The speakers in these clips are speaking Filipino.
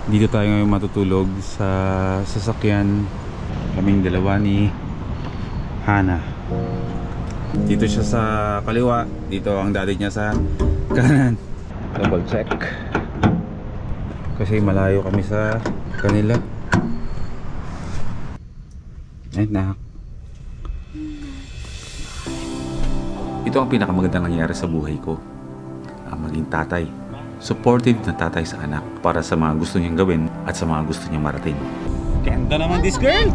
Dito tayo ngayon matutulog sa sasakyan. Kaming dalawa ni Hana. Dito siya sa kaliwa, dito ang daddy niya sa kanan. Double check kasi malayo kami sa kanila. Ay nak, ito ang pinakamagandang nangyari sa buhay ko, ang maging tatay. Supportive na tatay sa anak para sa mga gusto niyang gawin at sa mga gusto niyang marating. Ganda naman this girl!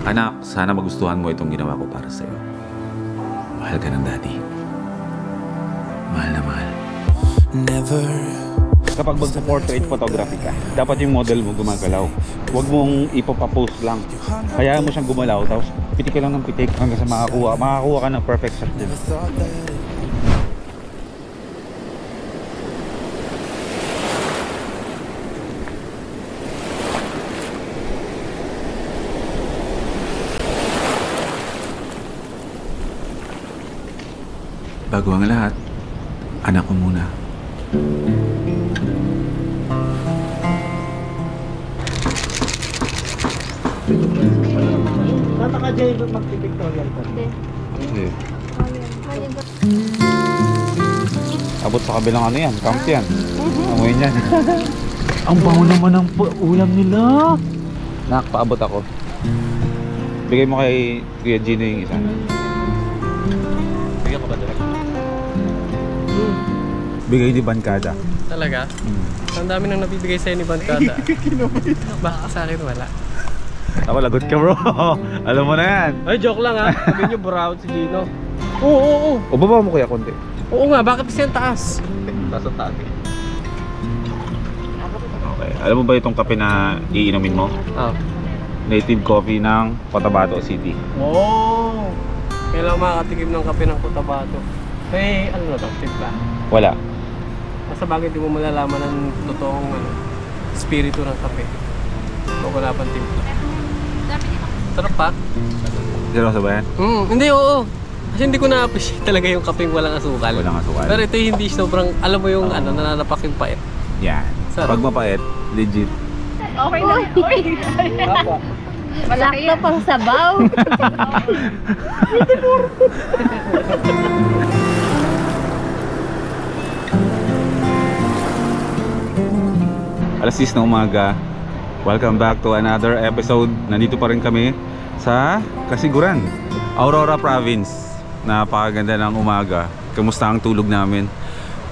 Anak, sana magustuhan mo itong ginawa ko para sa'yo. Mahal ka ng daddy. Mahal na mahal. Never. Kapag magsa-portrait photography ka, dapat yung model mo gumagalaw. Huwag mong ipapost lang. Kaya mo siyang gumalaw, tapos pitik ka lang ng pitik hanggang sa makakuha ka ng perfect shot din. Bago ang lahat, anak ko muna. Tama ka dyan yung mag-pictorial ka? Hindi. Abot sa kabilang ano yan, camp yan. Amoy yan. Ang bango naman ng ulam nila. Nak, paabot ako. Bigay mo kay Kuya Gino yung isa. Bigyan ko ba direct? Bigay ni Bankada. Talaga? Ang dami nang nabibigay sa'yo ni Bankada. Baka sa akin wala. Ako, lagot ka bro. Alam mo na yan. Ay, joke lang ha. Sabihin nyo, brown si Gino. Oo. O baba mo kuya konti. Oo nga, bakit kasi ang taas? Taas ang tabi. Okay. Alam mo ba itong kape na iinumin mo? Ah. Native coffee ng Cotabato City. Oh! Kailang makakatikim ng kape ng Cotabato. Eh, ano na to? Timpla? Wala. Nasa bagay di mo malalaman ng totoong spirito ng kape. O wala pang timpla. Sarap pa? Seryoso ba yan? Hindi, oo. Kasi hindi ko na-appreciate talaga yung kapeng walang asukal. Walang asukal. Pero ito hindi sobrang, alam mo yung nananapak yung pait. Yan. Sarap. Pag mapait, legit. Okay na. Apa? Sakto pang sabaw. Alas 6 na umaga. Welcome back to another episode. Nandito pa rin kami sa Kasiguran, Aurora Province. Napakaganda ng umaga. Kamusta ang tulog namin?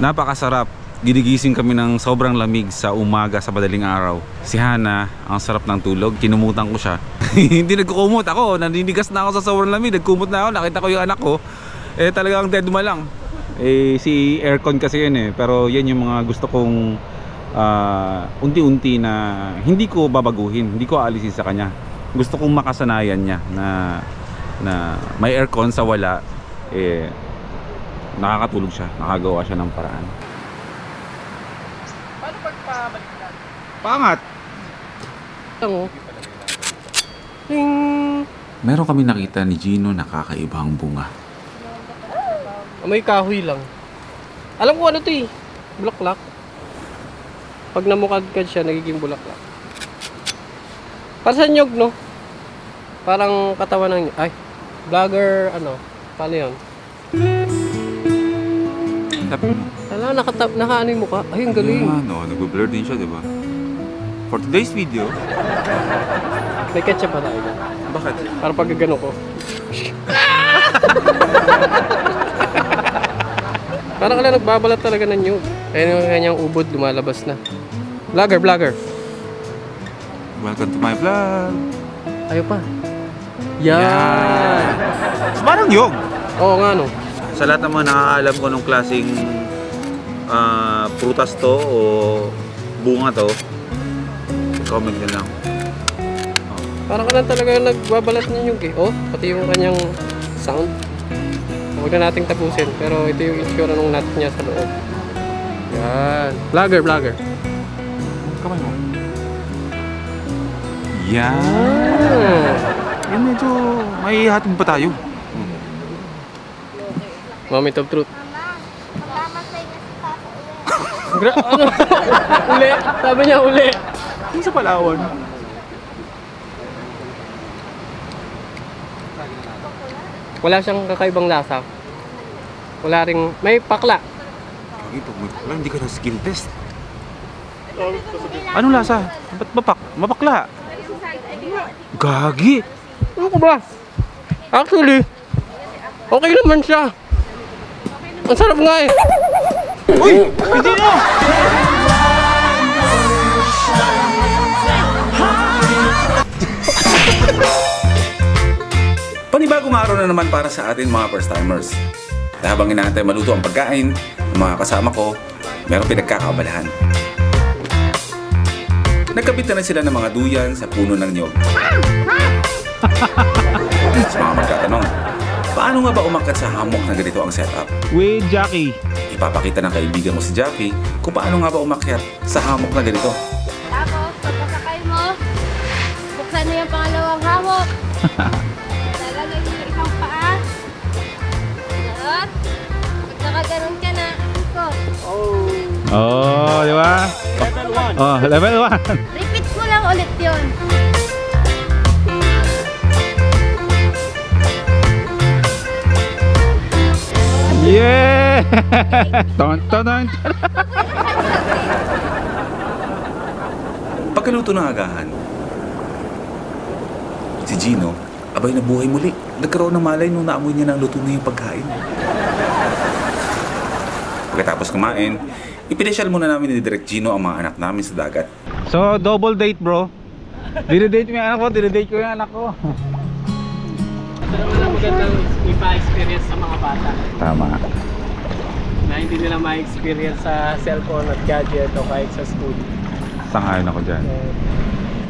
Napakasarap. Gidigising kami ng sobrang lamig sa umaga sa madaling araw. Si Hana, ang sarap ng tulog. Kinumutan ko siya. Hindi nagkukumot ako. Naninigas na ako sa sobrang lamig. Nagkumot na ako. Nakita ko yung anak ko. Eh talagang dead ma lang. Eh si aircon kasi yun eh. Pero yan yung mga gusto kong unti-unti na hindi ko babaguhin. Hindi ko aalisin sa kanya. Gusto kong makasanayan niya na may aircon sa wala. Eh nakakatulog siya. Nakagawa siya ng paraan. Paano pagpabaliktad? Pangat! Tango. Ting! Meron kami nakita ni Gino na kakaibang bunga. May kahoy lang. Alam ko ano to eh. Bulaklak. Pag namukadkad siya, nagiging bulaklak. Para sa nyog, no? Parang katawan ng... Ay, vlogger, ano? Paano yun? Sabi mo? Alam, naka-ano yung mukha. Ay, ang galing. Ano, nag-blur din siya, diba? For today's video. May ketchup pa tayo. Bakit? Para pag gagano ko. Parang ka lang nagbabalat talaga ng nyug. Ayun yung kanyang ubod, lumalabas na. Vlogger. Welcome to my vlog. Ayaw pa. Yan! Parang yung. Oo nga no. Sa lahat naman nakakaalam ko nung klaseng prutas to o bunga to, comment nyo lang. Parang ka lang talaga nagbabalat ng nyug eh. Oh, pati yung kanyang sound. Huwag na nating tapusin. Pero ito yung itsura ng nut niya sa loob. Yan. Vlogger. Kamay mo. Yan. Yan medyo may hatin pa tayo. Moment of truth. Mama, magkama sa inyo si Papa ulit. Ano? Uli. Sabi niya uli. Ano sa Palawan? Wala siyang kakaibang lasa. Wala ring, may pakla. Gagi, pag may pakla, hindi ka na skin test. Anong lasa? Ba't mapakla? Gagi! Ano ko ba? Actually, okay naman siya. Ang sarap nga eh. Uy! Hindi na! Panibagong araw na naman para sa atin mga first timers. Habang inaantay maluto ang pagkain ng mga kasama ko, meron pinagkakabalahan. Nagkabit na sila ng mga duyan sa puno ng niyog. Sa mga magtatanong, paano nga ba umakyat sa hammock na ganito ang setup? With Jackie. Ipapakita ng kaibigan mo si Jackie kung paano nga ba umakyat sa hammock na ganito. Tapos, pagkasakay mo, buksan mo yung pangalawang hammock. Lalagay mo yung isang paa. At, pag nakaganon ka na, ikot. Oh, di ba? Level 1. Oh, level 1. Repeat mo lang ulit yun. Yeah! Ton. Pagkaluto ng agahan, si Gino, abay nabuhay muli. Nagkaroon ng malay nung naamoy niya ng luto na yung pagkain. Pagkatapos kumain, ipinasyal muna namin ni Direk Gino ang mga anak namin sa dagat. So, double date bro. Dinedate mo yung anak ko, dinedate ko yung anak ko. Ito naman ang magandang ipa-experience sa mga bata. Tama. Na hindi nila ma-experience sa cellphone at gadget o kahit sa school. Sangayon ako dyan.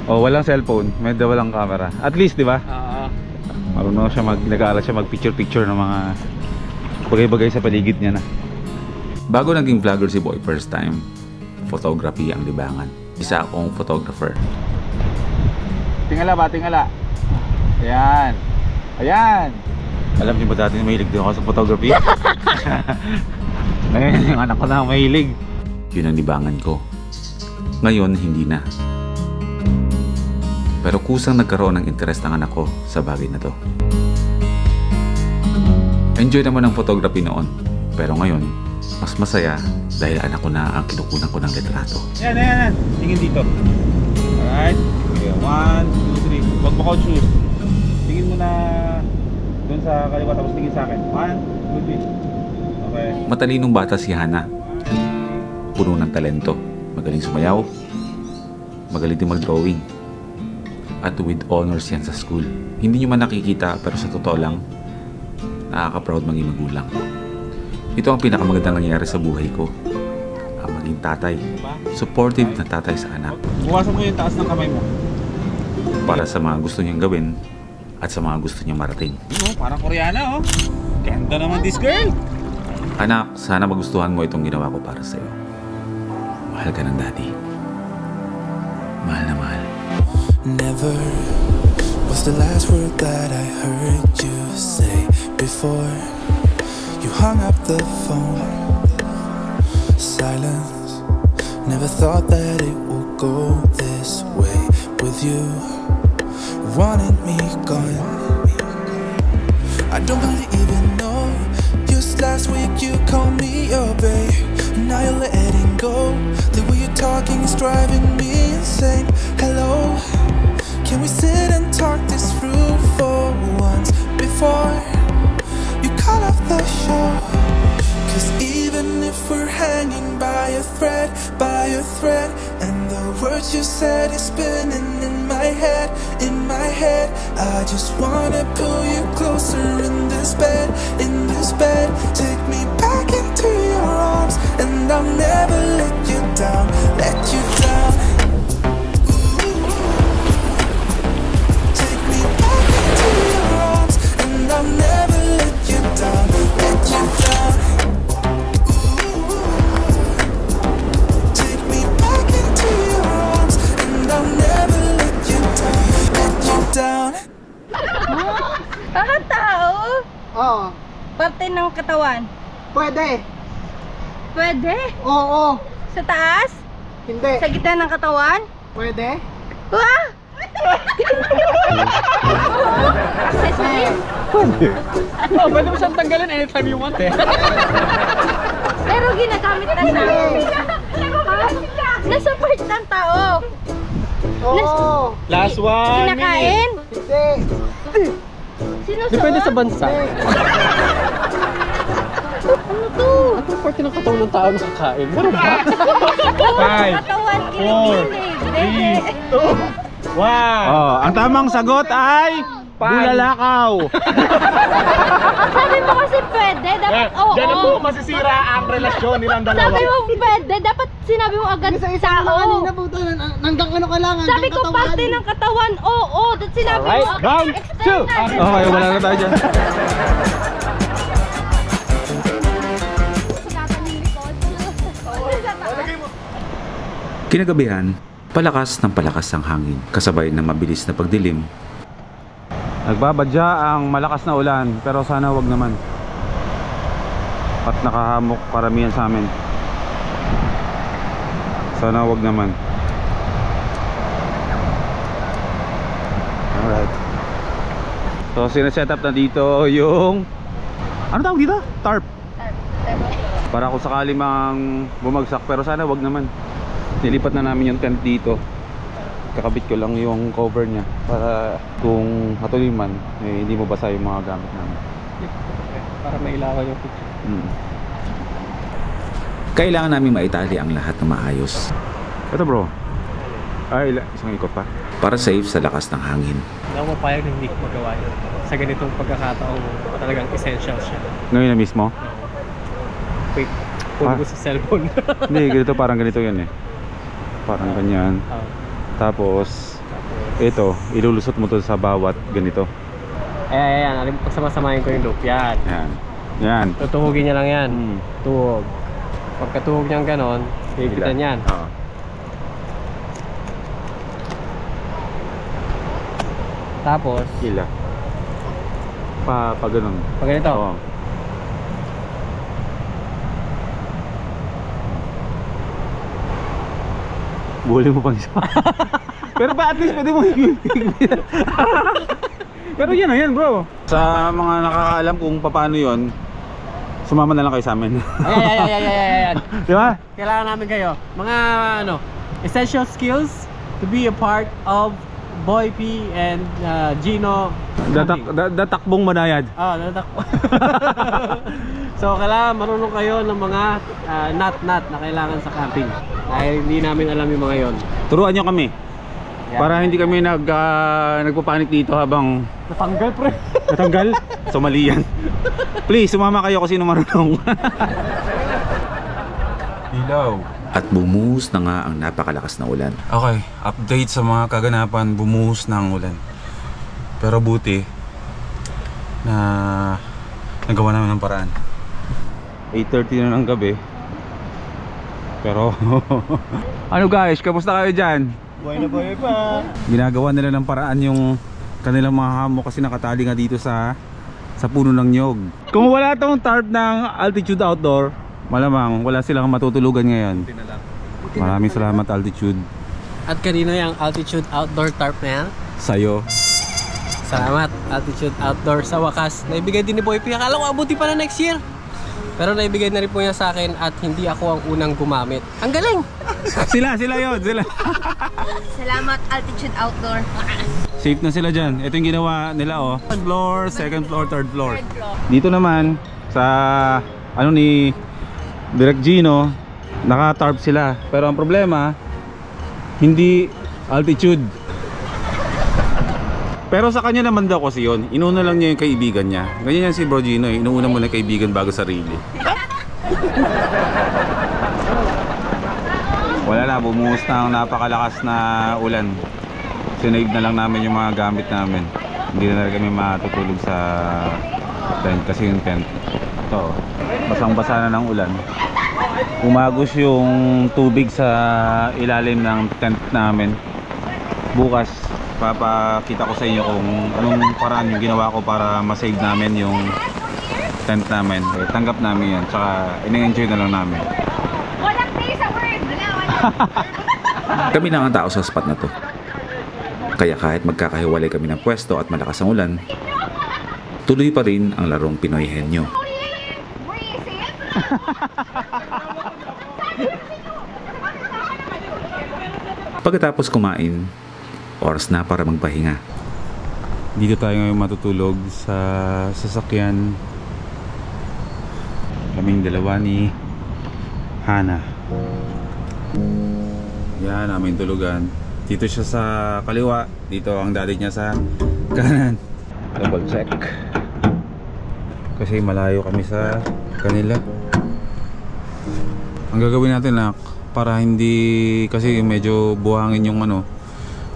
Oh, walang cellphone, medyo walang camera. At least, di ba? Marunong siya nag-aaral siya mag-picture-picture ng mga bagay-bagay sa paligid niya na. Bago naging vlogger si Boy first time, photography ang libangan. Isa akong photographer. Tingala ba? Tingala. Ayan. Ayan. Alam niyo ba dati na mahilig din ako sa photography? Ngayon yung anak ko na mahilig. Yun ang libangan ko. Ngayon, hindi na. Pero kusang nagkaroon ng interest ng anak ko sa bagay na to. Enjoy naman ang photography noon. Pero ngayon, mas masaya dahil anak ko na ang kinukunan ko ng litrato. Yan. Tingin dito. Alright. Okay, 1, 2, 3. Huwag mo ko choose. Tingin mo na dun sa kaliwa tapos tingin sa akin. 1, 2, 3. Okay. Matalinong bata si Hana. Puno ng talento. Magaling sumayaw. Magaling din mag-drawing. At with honors yan sa school. Hindi nyo man nakikita pero sa totoo lang, nakaka-proud maging magulang. Ito ang pinakamagandang nangyayari sa buhay ko. Ang maging tatay. Supportive na tatay sa anak. Bukasan mo yung taas ng kamay mo. Para sa mga gusto niyang gawin at sa mga gusto niyang marating. Oh, parang Koreana oh. Ganda naman this girl. Anak, sana magustuhan mo itong ginawa ko para sa'yo. Mahal ka ng daddy. Mahal na mahal. Never was the last word that I heard you say before you hung up the phone. Silence. Never thought that it would go this way with you. Wanted me gone. I don't even know. Just last week you called me your babe. Now you're letting go. The way you're talking is driving me insane. Hello, can we sit and talk this through for once before you call off the show? Cause even if we're hanging by a thread, and the words you said is spinning in my head, I just wanna pull you closer in this bed, take me back into your arms, and I'll never let you down, Take me back into your arms, and I'll never let you down, Take me back into your arms, and I'll never let you down. Kakatao? Oo. Parte ng katawan? Pwede. Pwede? Oo. Sa taas? Hindi. Sa gitna ng katawan? Pwede? Ah! Accessories? Oh, pwede mo siyang tanggalin anytime you want eh. Pero ginagamit na siya. Nasa part ng tao. Oo. Last one. Kinakain? Sinusuot? Depende sa bansa. Ano to? Anong parte ng katawan ng tao nakakain? Meron ba? 5, Katawan, 4, kilig-kilig. 3, 2, 1. Oh, ang tamang sagot ay bulalakaw. Sabi mo kasi pwede, dapat oo. Diyan na po masisira ang relasyon nilang dalawa. Sabi mo pwede, dapat sinabi mo agad sa oo. Hanggang ano ka lang? Sabi ko parte ng katawan, oo. Dapat sinabi Alright, mo round 2. Okay, wala na tayo dyan. Kinagabihan, palakas ng palakas ang hangin, kasabay ng mabilis na pagdilim. Nagbabadya ang malakas na ulan, pero sana wag naman. At nakahamok karamihan sa amin. Sana wag naman. Alright. So sineset up na dito yung ano tawag dito? Tarp. Para kung sakali mang bumagsak, pero sana wag naman. Nilipat na namin yung tent dito. Kakabit ko lang yung cover niya para kung matuloy man eh, hindi mo basa yung mga gamit namin. Para mailawan yung picture. Kailangan namin maitali ang lahat na maayos. Ito bro. Ay, isang ikot pa. Para safe sa lakas ng hangin. Hindi ako mapayag na hindi ko magawa yun. Sa ganitong pagkakataong talagang essential siya. Ngayon na mismo? Wait, puno ko sa cellphone. Hindi, ganito parang ganito yan eh. Parang ganyan. Tapos ito, ilulusot mo to sa bawat ganito. Ayan. Pagsama-samahin ko yung loop. Yan. Yan. Tutuhugin niya lang yan. Tuhog. Pagkatuhog niyang ganon, higitan yan. Oo. Tapos, Ila. Pa ganun. pag ganito. Oo. Buhuli mo pang isa. Pero pa at least pwede mo higpitan. Pero yan yan bro. Sa mga nakakaalam kung paano yon, sumama na lang kayo sa amin. Ayan. Di ba? Kailangan namin kayo. Mga essential skills to be a part of Boy P and Gino. Datakbong manayad. Datakbo. So kailangan marunong kayo ng mga nut na kailangan sa camping. Dahil hindi namin alam yung mga yon. Turuan nyo kami. Para hindi kami nagpapanik dito habang Natanggal pre. natanggal. So mali yan. Please, sumama kayo kung sino marunong. Ilaw. At bumuhos na nga ang napakalakas na ulan. Okay, update sa mga kaganapan. Bumuhos na ang ulan. Pero buti na nagawa namin ng paraan. 8:30 na ng gabi. Pero ano guys, kamusta kayo dyan? Buhay na buhay pa. Ginagawa nila ng paraan yung kanilang mga hammock kasi nakatali nga dito sa puno ng nyog. Kung wala tong tarp ng Altitude Outdoor, malamang wala silang matutulugan ngayon. Maraming salamat Altitude. At kanino yung Altitude Outdoor tarp na yan? Sa'yo. Salamat Altitude Outdoor. Sa wakas, naibigay din ni Boy P. Akala ko abuti pa na next year. Pero naibigay na rin po niya sa akin at hindi ako ang unang gumamit. Ang galing! sila yun, sila. Salamat Altitude Outdoor. Safe na sila dyan. Ito yung ginawa nila oh. First floor, second floor, third floor. Dito naman sa ano ni Direk Gino, naka-tarp sila. Pero ang problema, hindi altitude. Pero sa kanya naman daw kasi yun, inuna lang niya yung kaibigan niya. Ganyan yan si Bro Gino eh, inuuna mo na kaibigan bago sarili. Wala na, bumuhos na ang napakalakas na ulan. Sinave na lang namin yung mga gamit namin. Hindi na rin kami matutulog sa tent kasi yung tent ito, basang basa na ng ulan. Umagos yung tubig sa ilalim ng tent namin. Bukas papakita ko sa inyo kung anong paraan yung ginawa ko para masave namin yung tent namin. Tanggap namin yan, tsaka ina-enjoy na lang namin. Walang taste sa word. Wala. Kami lang ang tao sa spot na to. Kaya kahit magkakahiwalay kami ng pwesto at malakas ang ulan, tuloy pa rin ang larong Pinoy Henyo. Pagkatapos kumain, oras na para magpahinga. Dito tayo ngayon matutulog sa sasakyan. Kaming dalawa ni Hana. Yan, aming tulugan. Dito siya sa kaliwa. Dito ang daddy niya sa kanan. Double check. Kasi malayo kami sa kanila. Ang gagawin natin na para hindi, kasi medyo buhangin yung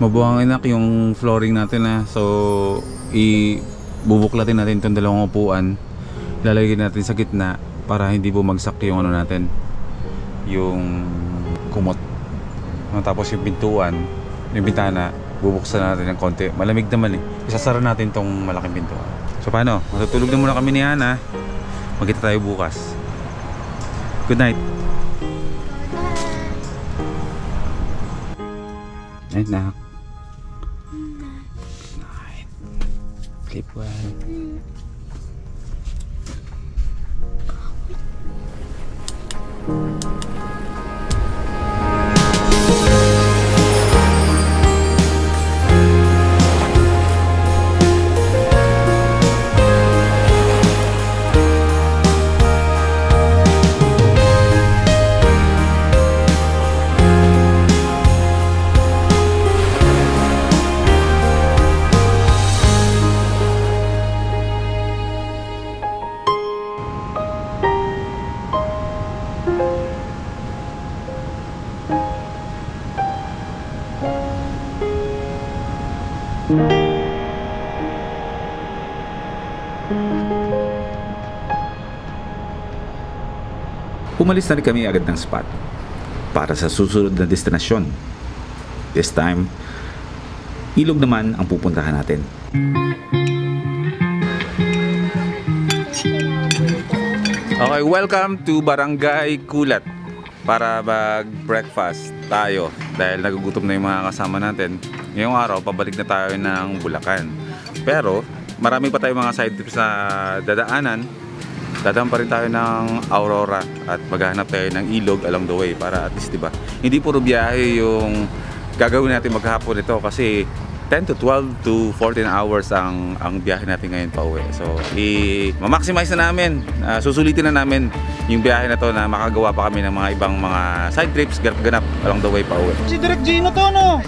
mabuhangin yung flooring natin na. So ibubuklatin natin itong dalawang upuan. Lalagyan natin sa gitna para hindi bumagsak yung natin, yung kumot. Tapos yung pintuan, yung bintana, bubuksan natin ng konti. Malamig naman eh. Isasara natin tong malaking pintuan. So paano? Matutulog na muna kami ni Hana. Magkita tayo bukas. Good night. Night na. Good night. Sleep well. Umalis na rin kami agad ng spot para sa susunod na destinasyon. This time, ilog naman ang pupuntahan natin. Okay, welcome to Barangay Kulat para mag-breakfast tayo dahil nagugutom na yung mga kasama natin. Ngayong araw, pabalik na tayo ng Bulacan. Pero, marami pa tayong mga side trips na dadaanan. Dadaan pa rin tayo ng Aurora at maghahanap tayo ng ilog along the way para at least, diba, hindi puro biyahe yung gagawin natin maghapon ito kasi 10 to 12 to 14 hours ang biyahe natin ngayon pa uwi. So, ma-maximize na namin, susulitin na namin yung biyahe na to na makagawa pa kami ng mga ibang mga side trips ganap along the way pa uwi. Si Direk Gino to, no?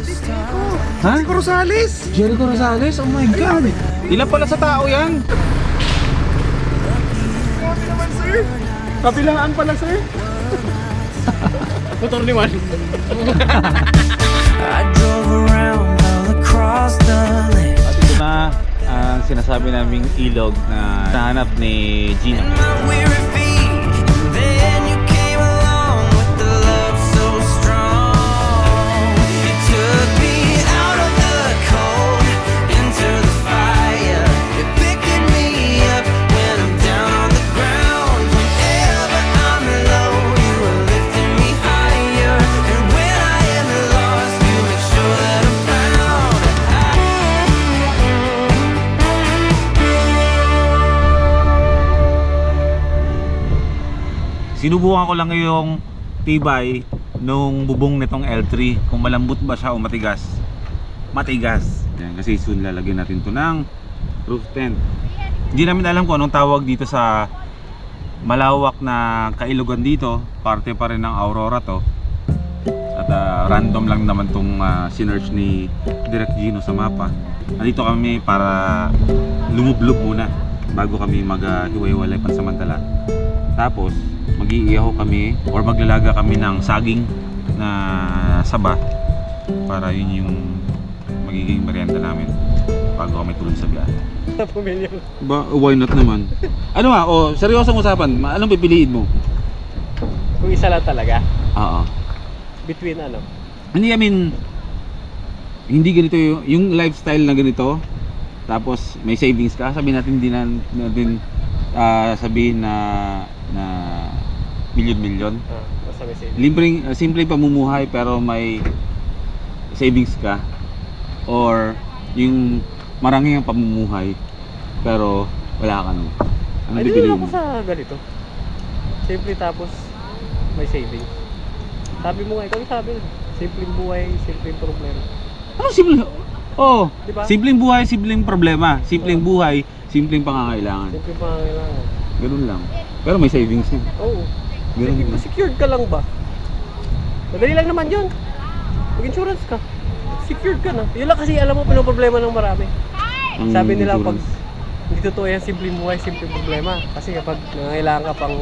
Ha? Jericho Rosales! Jericho Rosales? Oh my God! Ilan pala sa tao yan? Kabilaan pala, sir. Motor ni Juan. I drove around all across the land. At ito na ang sinasabi naming ilog na nahanap ni Gina. My weary feet, then you came along with the love so strong. You took me out of the cold into the fire. You're picking me up when I'm down on the ground. Whenever I'm low, you are lifting me higher. And when I am lost, you make sure that I'm found. Sinubukan ko lang yung tibay nung bubong nitong L3 kung malambot ba siya o matigas. Matigas. Yan, kasi soon lalagyan natin to ng roof tent. Hindi namin alam kung anong tawag dito sa malawak na kailugan dito. Parte pa rin ng Aurora to. At random lang naman tong sinearch ni Direk Gino sa mapa. Nandito kami para lumublob muna bago kami maghiwa-hiwalay pansamantala. Tapos mag-iihaw kami or maglalaga kami ng saging na saba para yun yung magiging merienda namin bago kami tulog sa biyahe. Why not naman? Ano seryosong usapan, anong pipiliin mo? Kung isa lang talaga. Oo. Between ano? Hindi, I mean, hindi ganito yung lifestyle na ganito. Tapos may savings ka, sabihin natin hindi natin sabihin na milyon-milyon. Basta may savings. Libreng, simpleng pamumuhay pero may savings ka or yung marami ang pamumuhay pero wala ka nun? Ano Ay, bibili doon mo? ako sa ganito. Simple tapos may savings. Sabi mo nga, ikaw yung sabi. Simpleng buhay, simpleng problema. Ano simple? Oh, Diba? simpleng buhay, simpleng problema. Simpleng buhay, simpleng pangangailangan. Simpleng pangangailangan. Ganun lang. Pero may savings din. Oo. Ganun lang. Secured ka lang ba? Madali lang naman yun. Mag-insurance ka. Secured ka na. Yun lang kasi alam mo, pinoproblema ng marami. Ang Sabi nila pag insurance. hindi totoo yan, simpleng buhay, simpleng problema. Kasi kapag nangangailangan ka pang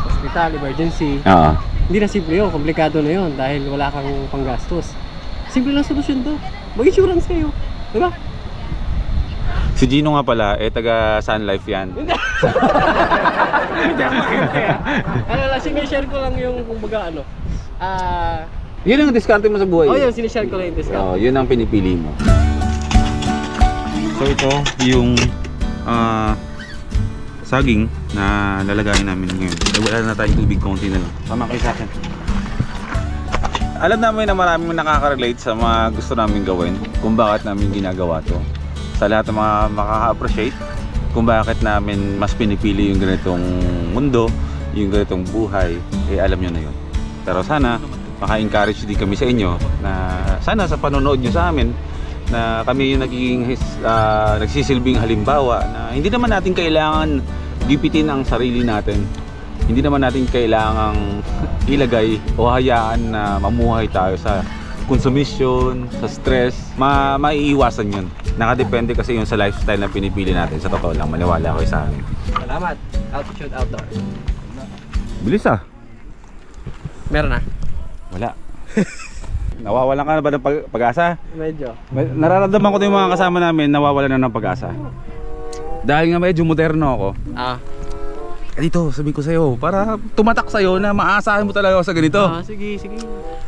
hospital, emergency, Oo. hindi na simple yun, komplikado na yun dahil wala kang panggastos. Simple lang solusyon to. Mag-insurance kayo. Diba? Si Gino nga pala, taga Sun Life yan. Ano lang, sinishare ko lang yung kumbaga ano. Yun ang diskarte mo sa buhay. Oh yun, sinishare ko lang yung discount. Yun ang pinipili mo. So ito yung saging na lalagayin namin ngayon. Wala na tayong tubig, konti na lang. Tama kayo sa akin. Alam namin na maraming nakaka-relate sa mga gusto namin gawin, kung bakit namin ginagawa to. Sa lahat ng mga makaka-appreciate kung bakit namin mas pinipili yung ganitong mundo, yung ganitong buhay, alam nyo na yun. Pero sana maka-encourage din kami sa inyo na sana sa panonood nyo sa amin na kami yung nagiging nagsisilbing halimbawa na hindi naman natin kailangan gipitin ang sarili natin. Hindi naman natin kailangang ilagay o hayaan na mamuhay tayo sa consumption, sa stress. Maiiwasan yun. Nakadepende kasi yun sa lifestyle na pinipili natin. Sa totoo lang, maniwala ko sa amin. Salamat. Altitude Outdoor. Bilis ah. Meron na? Wala. Nawawalan ka na ba ng pag-asa? Medyo. Nararamdaman ko din yung mga kasama namin nawawalan na ng pag-asa. Dahil nga medyo moderno ako. Dito, sabihin ko sa'yo, para tumatak sa'yo na maasahan mo talaga ako sa ganito. Sige, sige.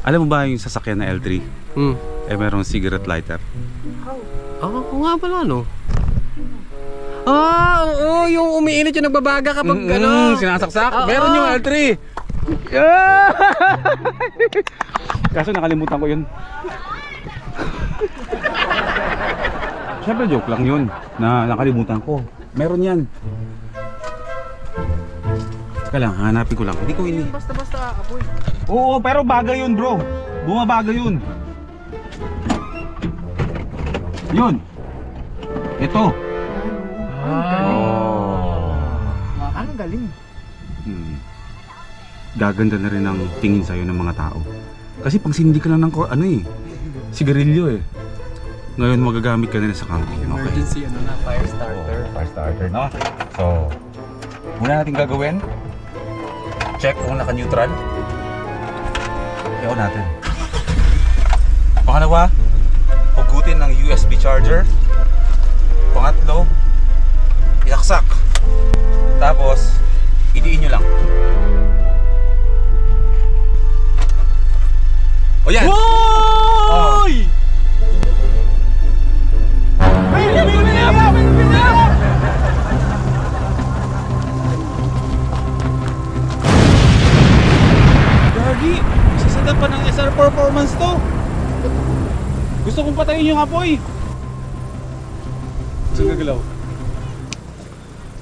Alam mo ba yung sasakyan na L3? Merong cigarette lighter. Oo nga pala, no? Oo, yung umiinit yung nagbabaga kapag ano. Sinasaksak. Meron yung L3. Kaso nakalimutan ko yun. Siyempre joke lang yun na nakalimutan ko. Meron yan. Teka lang, hanapin ko lang. Hindi ko ini. Basta-basta apoy. Oo, pero bagay yun bro. Bumabaga yun. Yun. Ito. Ang galing. Gaganda na rin ang tingin sa'yo ng mga tao. Kasi pang sindi ka lang ng sigarilyo eh. Ngayon magagamit ka na rin sa camping. Okay. Emergency fire starter. Fire starter, no? So, muna natin gagawin. Check kung naka-neutral. I-on natin. Pangalawa, hugutin ng USB charger. Pangatlo, isaksak. Tapos, idiin nyo lang. O yan! Woy! Gagi! Isasada pa ng SR performance to! Gusto kong patayin yung apoy! Gusto gagalaw?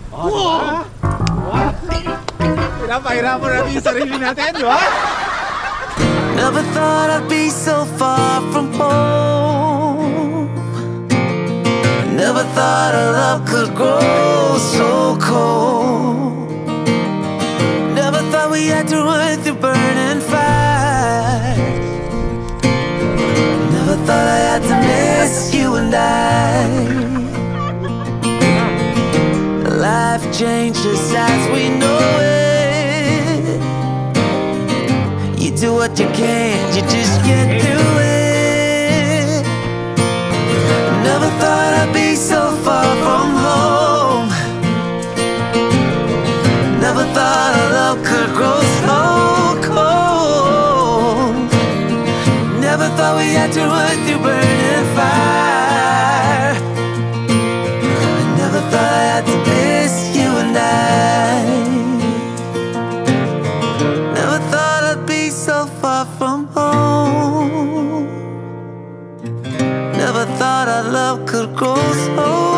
Wow! Pinapahirapan natin yung sarili natin, di ba? Never thought I'd be so far from home. Never thought our love could grow so cold. Never thought we had to run through burning fire. Never thought I had to miss you and I. Life changes as we know it. You do what you can, you just can't do it. Never thought I'd be so far from home. Never thought our love could grow so cold. Never thought we had to run through burning fire. I never thought I had to miss you and I. Never thought I'd be so far from home. thought our love could grow so